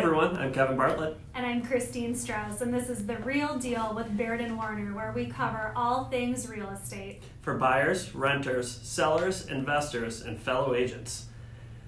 everyone, I'm Kevin Bartlett. And I'm Christine Strauss, and this is The Real Deal with Baird & Warner, where we cover all things real estate. For buyers, renters, sellers, investors, and fellow agents.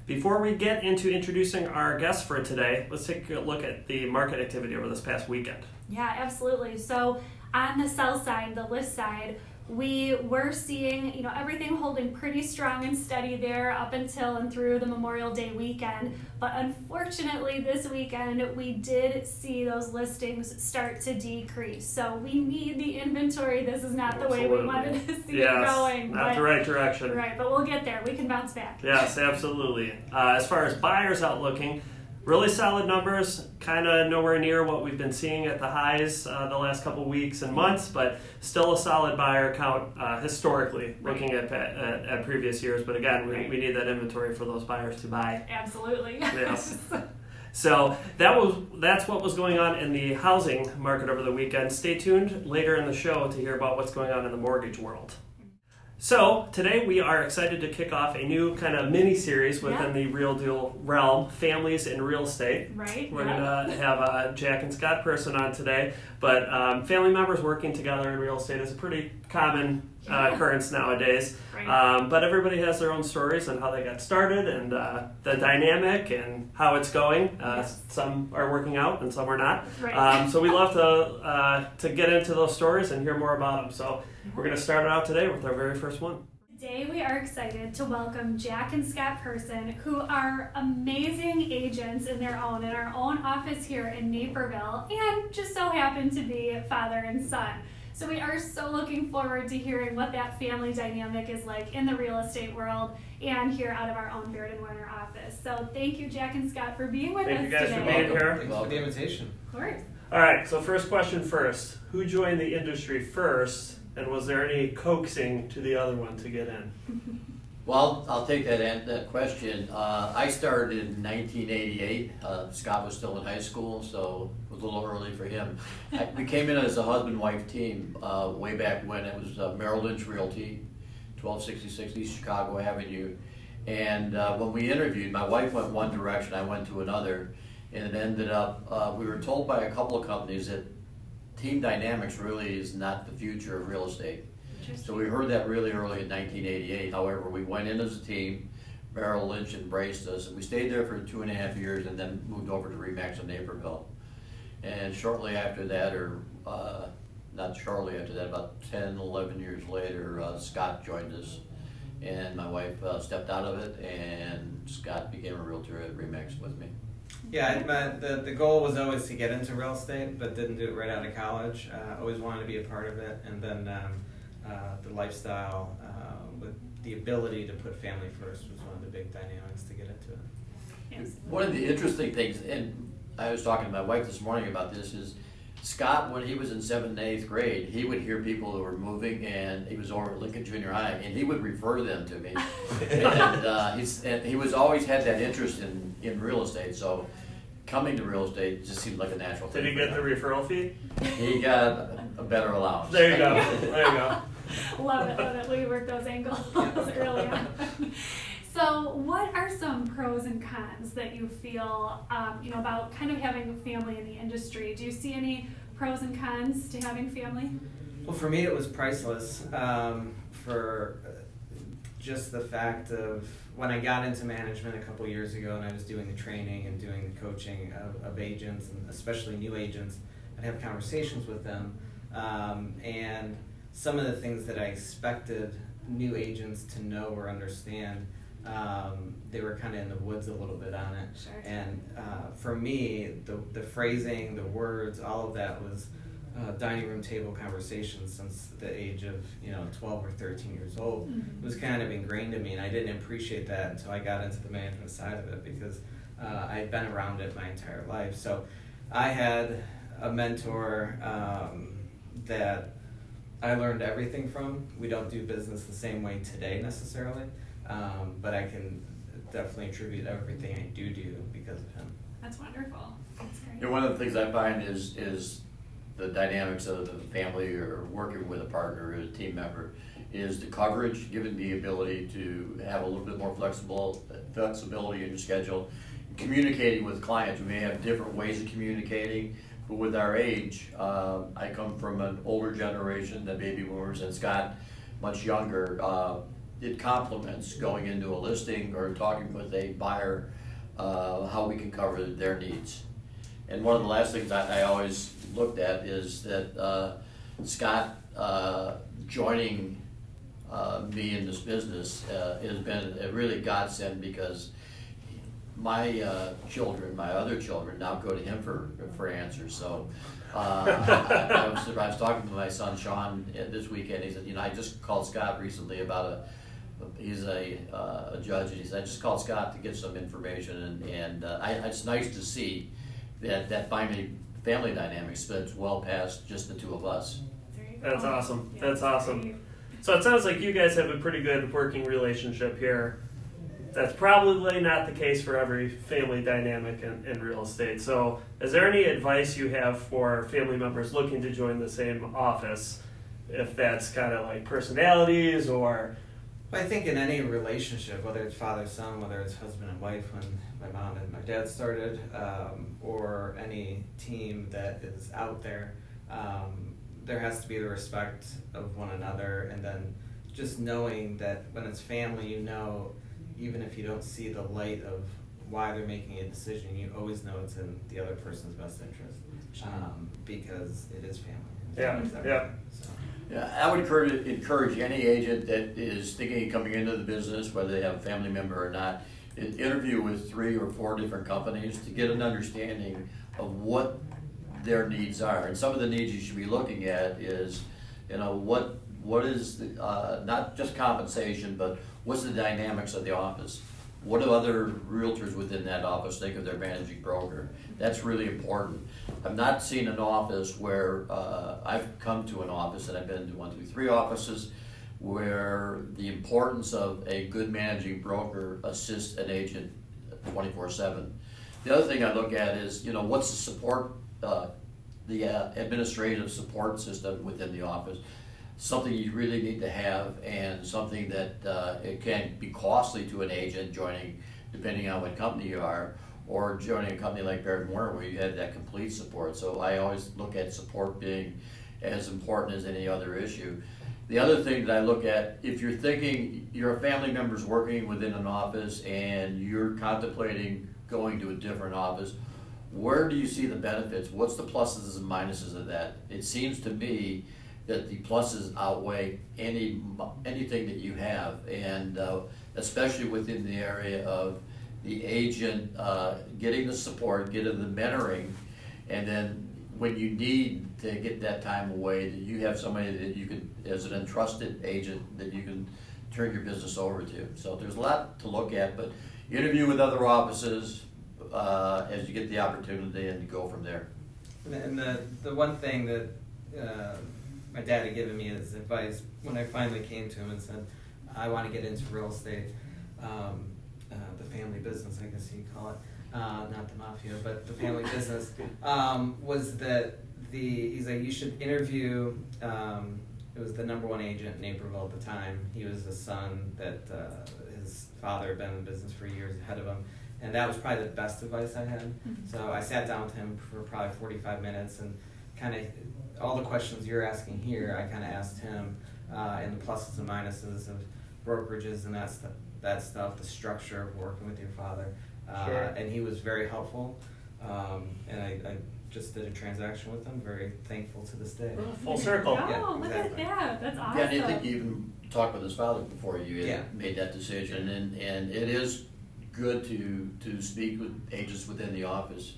Before we get into introducing our guests for today, let's take a look at the market activity over this past weekend. Yeah, absolutely. So on the sell side, the list side, we were seeing, everything holding pretty strong and steady there up until and through the Memorial Day weekend. But unfortunately, this weekend, we did see those listings start to decrease. So we need the inventory. This is not the way we wanted to see it going. Not the right direction. Right, but we'll get there. We can bounce back. Yes, absolutely. As far as buyers out looking, really solid numbers, kind of nowhere near what we've been seeing at the highs the last couple weeks and months, but still a solid buyer count historically, looking at previous years. But again, we need that inventory for those buyers to buy. Absolutely. Yes. So that's what was going on in the housing market over the weekend. Stay tuned later in the show to hear about what's going on in the mortgage world. So today we are excited to kick off a new kind of mini-series within the Real Deal realm, Families in Real Estate. Right. We're going to have Jack and Scott Persin on today, but family members working together in real estate is a pretty common occurrence nowadays. Right. But everybody has their own stories on how they got started and the dynamic and how it's going. Some are working out and some are not. Right. So we love to get into those stories and hear more about them. So we're going to start it out today with our very first one. Today we are excited to welcome Jack and Scott Persin, who are amazing agents in their own, in our own office here in Naperville, and just so happen to be father and son. So we are so looking forward to hearing what that family dynamic is like in the real estate world and here out of our own Baird & Warner office. So thank you, Jack and Scott, for being with us today. Thank you guys for being here. Thanks for the invitation. Of course. All right, so first question first. Who joined the industry first, and was there any coaxing to the other one to get in? Well, I'll take that question. I started in 1988. Scott was still in high school, so it was a little early for him. We came in as a husband-wife team way back when. It was Merrill Lynch Realty, 1266 East Chicago Avenue. And when we interviewed, my wife went one direction, I went to another. And it ended up, we were told by a couple of companies that team dynamics really is not the future of real estate. So we heard that really early in 1988. However, we went in as a team. Merrill Lynch embraced us, and we stayed there for 2.5 years and then moved over to RE/MAX in Naperville. And shortly after that, or not shortly after that, about 10, 11 years later, Scott joined us. And my wife stepped out of it, and Scott became a realtor at RE/MAX with me. Yeah, the goal was always to get into real estate, but didn't do it right out of college. Always wanted to be a part of it, and then the lifestyle with the ability to put family first was one of the big dynamics to get into it. Yes. One of the interesting things, and I was talking to my wife this morning about this, is Scott, when he was in 7th and 8th grade, he would hear people who were moving, and he was over at Lincoln Junior High, and he would refer them to me. And he was always had that interest in real estate, so coming to real estate just seemed like a natural thing. Did he get the referral fee? He got a better allowance. There you go. There you go. Love it. We work those angles early on. So what are some pros and cons that you feel, about kind of having a family in the industry? Do you see any pros and cons to having family? Well, for me, it was priceless for just the fact of when I got into management a couple years ago and I was doing the training and doing the coaching of agents, and especially new agents. I'd have conversations with them, and some of the things that I expected new agents to know or understand, they were kind of in the woods a little bit on it. Sure. And for me, the phrasing, the words, all of that was dining room table conversations since the age of 12 or 13 years old. Mm-hmm. It was kind of ingrained in me, and I didn't appreciate that until I got into the management side of it, because I had been around it my entire life. So I had a mentor that I learned everything from. We don't do business the same way today necessarily, but I can definitely attribute everything I do because of him. That's wonderful. That's great. And one of the things I find is the dynamics of the family or working with a partner or a team member is the coverage, given the ability to have a little bit more flexibility in your schedule, communicating with clients. We may have different ways of communicating, but with our age, I come from an older generation, the baby boomers, and Scott much younger. It complements going into a listing or talking with a buyer, how we can cover their needs. And one of the last things I always looked at is that Scott joining me in this business has been a really godsend, because my other children now go to him for answers. So I was talking to my son Sean this weekend. He said, I just called Scott recently about he's a judge, and he said, I just called Scott to get some information, and it's nice to see that family dynamics that's well past just the two of us. There you go. That's awesome. Yeah, That's awesome. great. So it sounds like you guys have a pretty good working relationship here. That's probably not the case for every family dynamic in real estate. So is there any advice you have for family members looking to join the same office, if that's kind of like personalities or... Well, I think in any relationship, whether it's father-son, whether it's husband and wife when my mom and my dad started, or any team that is out there, there has to be the respect of one another, and then just knowing that when it's family, even if you don't see the light of why they're making a decision, you always know it's in the other person's best interest, because it is family. Yeah, Family's yeah. everything, so. Yeah, I would encourage any agent that is thinking of coming into the business, whether they have a family member or not, interview with 3 or 4 different companies to get an understanding of what their needs are. And some of the needs you should be looking at is, what is not just compensation, but what's the dynamics of the office? What do other realtors within that office think of their managing broker? That's really important. I've not seen an office where, I've come to an office, and I've been to 1, 2, 3 offices, where the importance of a good managing broker assists an agent 24/7. The other thing I look at is, what's the support, the administrative support system within the office. Something you really need to have, and something that it can be costly to an agent joining, depending on what company you are, or joining a company like Baird & Warner where you have that complete support. So I always look at support being as important as any other issue. The other thing that I look at, if you're thinking your family member's working within an office and you're contemplating going to a different office, where do you see the benefits? What's the pluses and minuses of that? It seems to me that the pluses outweigh anything that you have, and especially within the area of the agent getting the support, getting the mentoring, and then when you need to get that time away, that you have somebody that you can, as an entrusted agent, that you can turn your business over to. So there's a lot to look at, but interview with other offices as you get the opportunity, and go from there. And the one thing that my dad had given me as advice when I finally came to him and said, I want to get into real estate, the family business, I guess you'd call it, not the mafia, but the family business, was that he's like, you should interview, it was the #1 agent in Naperville at the time. He was a son that his father had been in the business for years ahead of him. And that was probably the best advice I had. Mm-hmm. So I sat down with him for probably 45 minutes, and kind of all the questions you're asking here, I kind of asked him, and the pluses and minuses of brokerages and that stuff, the structure of working with your father. Sure. And he was very helpful. And I just did a transaction with him, very thankful to this day. Full circle. Oh, Yeah, look exactly. at that. That's awesome. Yeah, and I think you even talked with his father before you Yeah. made that decision, and it is good to speak with agents within the office.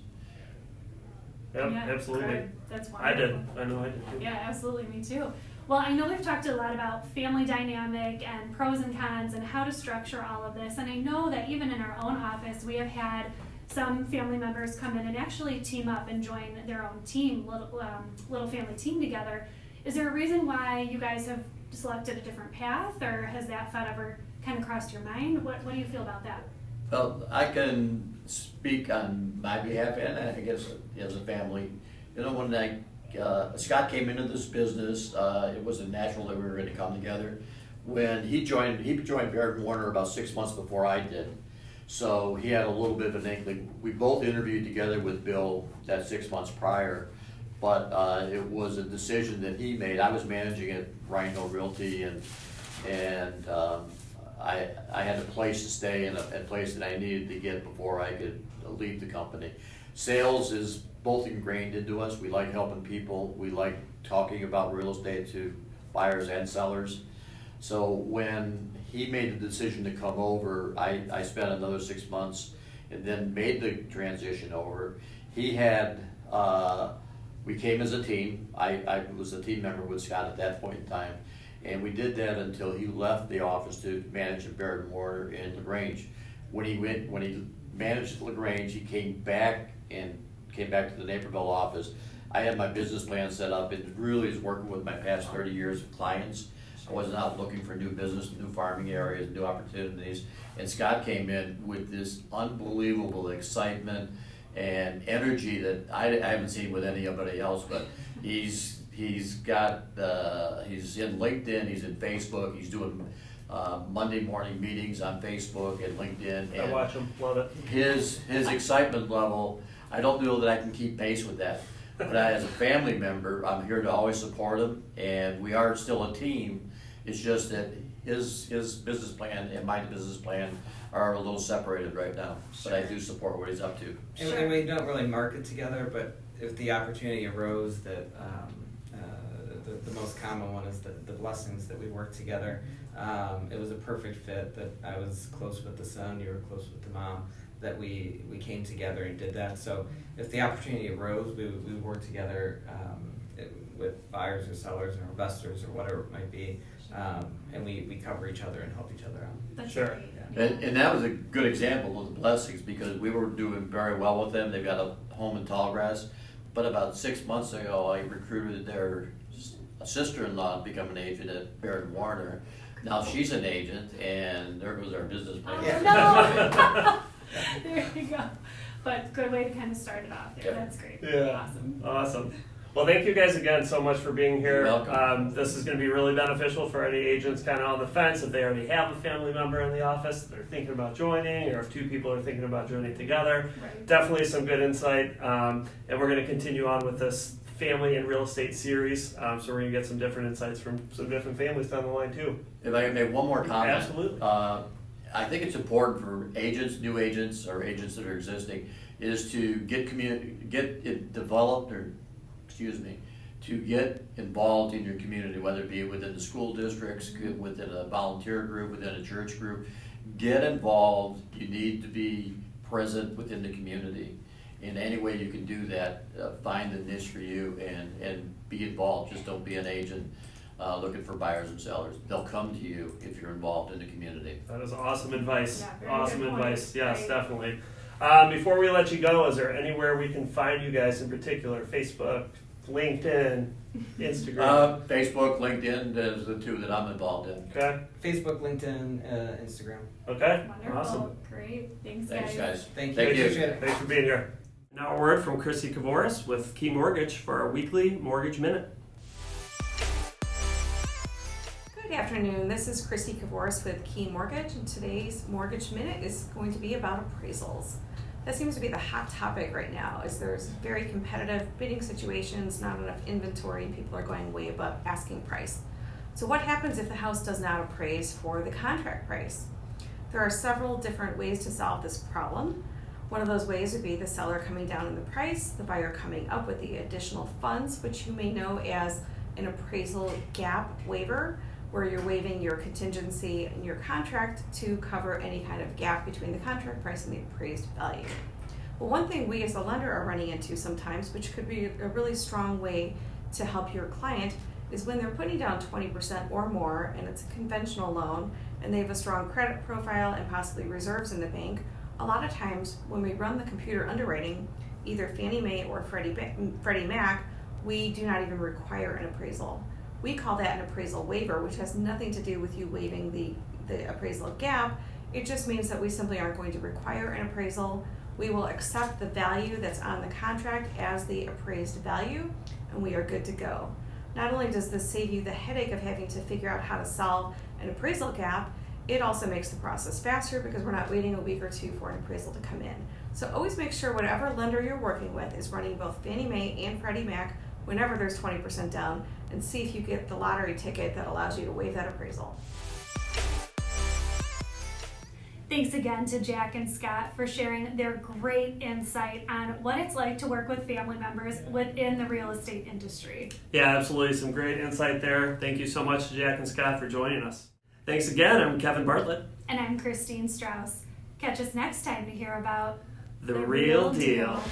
Yep, Yeah, absolutely. good. That's I did. wonderful. I know I did too. Yeah, absolutely, me too. Well, I know we've talked a lot about family dynamic and pros and cons and how to structure all of this, and I know that even in our own office, we have had some family members come in and actually team up and join their own team, little family team together. Is there a reason why you guys have selected a different path, or has that thought ever kind of crossed your mind? What do you feel about that? Well, I can speak on my behalf, and I guess as a family. When Scott came into this business, it was natural that we were going to come together. When he joined Baird & Warner about 6 months before I did. So he had a little bit of an inkling. We both interviewed together with Bill that 6 months prior, but it was a decision that he made. I was managing at Rhino Realty, and I had a place to stay and a place that I needed to get before I could leave the company. Sales is both ingrained into us. We like helping people. We like talking about real estate to buyers and sellers. So when he made the decision to come over, I spent another 6 months and then made the transition over. He had, we came as a team. I was a team member with Scott at that point in time. And we did that until he left the office to manage at Barrett & Warner in LaGrange. When he managed LaGrange, he came back to the Naperville office. I had my business plan set up. It really is working with my past 30 years of clients. I wasn't out looking for new business, new farming areas, new opportunities. And Scott came in with this unbelievable excitement and energy that I haven't seen with anybody else, but he's in LinkedIn, he's in Facebook, he's doing Monday morning meetings on Facebook and LinkedIn. And I watch him, love it. His excitement level, I don't know that I can keep pace with that. But as a family member, I'm here to always support him, and we are still a team. It's just that his business plan and my business plan are a little separated right now. But I do support what he's up to. And we don't really market together, but if the opportunity arose, that the most common one is the blessings that we work together. It was a perfect fit that I was close with the son, you were close with the mom, that we came together and did that. So if the opportunity arose, we would work together with buyers or sellers or investors or whatever it might be, and we cover each other and help each other out. That's Sure. great. And that was a good example of the blessings, because we were doing very well with them. They've got a home in Tallgrass. But about 6 months ago, I recruited their sister-in-law to become an agent at Barrett & Warner. Now she's an agent, and there goes our business plan. Oh, no. There you go. But good way to kind of start it off there. Yeah. That's great. Yeah. Awesome. Well, thank you guys again so much for being here. You're welcome. This is going to be really beneficial for any agents kind of on the fence if they already have a family member in the office that they're thinking about joining, or if two people are thinking about joining together. Right. Definitely some good insight. And we're going to continue on with this family and real estate series. So we're going to get some different insights from some different families down the line too. If I can make one more comment. Absolutely. I think it's important for agents, new agents, or agents that are existing, is to get it developed, or to get involved in your community, whether it be within the school districts, within a volunteer group, within a church group. Get involved. You need to be present within the community. In any way you can do that, find a niche for you and be involved. Just don't be an agent looking for buyers and sellers. They'll come to you if you're involved in the community. That is awesome advice. Yeah, very Awesome good point. advice. Yes, Right. definitely. Before we let you go, is there anywhere we can find you guys in particular? Facebook, LinkedIn, Instagram? Facebook, LinkedIn, is the two that I'm involved in. Okay. Facebook, LinkedIn, Instagram. Okay. Wonderful. Awesome. Great. Thanks, Thanks, guys. Thank you. Thank you. Appreciate it. Thanks for being here. Now a word from Chrissy Kavoris with Key Mortgage for our weekly Mortgage Minute. Good afternoon. This is Chrissy Kavoris with Key Mortgage, and today's Mortgage Minute is going to be about appraisals. That seems to be the hot topic right now, as there's very competitive bidding situations, not enough inventory, people are going way above asking price. So what happens if the house does not appraise for the contract price? There are several different ways to solve this problem. One of those ways would be the seller coming down in the price, the buyer coming up with the additional funds, which you may know as an appraisal gap waiver, where you're waiving your contingency in your contract to cover any kind of gap between the contract price and the appraised value. Well, one thing we as a lender are running into sometimes, which could be a really strong way to help your client, is when they're putting down 20% or more and it's a conventional loan and they have a strong credit profile and possibly reserves in the bank. A lot of times when we run the computer underwriting, either Fannie Mae or Freddie Mac, we do not even require an appraisal. We call that an appraisal waiver, which has nothing to do with you waiving the appraisal gap. It just means that we simply aren't going to require an appraisal. We will accept the value that's on the contract as the appraised value, and we are good to go. Not only does this save you the headache of having to figure out how to solve an appraisal gap, It also makes the process faster because we're not waiting a week or two for an appraisal to come in. So always make sure whatever lender you're working with is running both Fannie Mae and Freddie Mac whenever there's 20% down, and see if you get the lottery ticket that allows you to waive that appraisal. Thanks again to Jack and Scott for sharing their great insight on what it's like to work with family members within the real estate industry. Yeah, absolutely. Some great insight there. Thank you so much to Jack and Scott for joining us. Thanks again. I'm Kevin Bartlett. And I'm Christine Strauss. Catch us next time to hear about The Real Deal.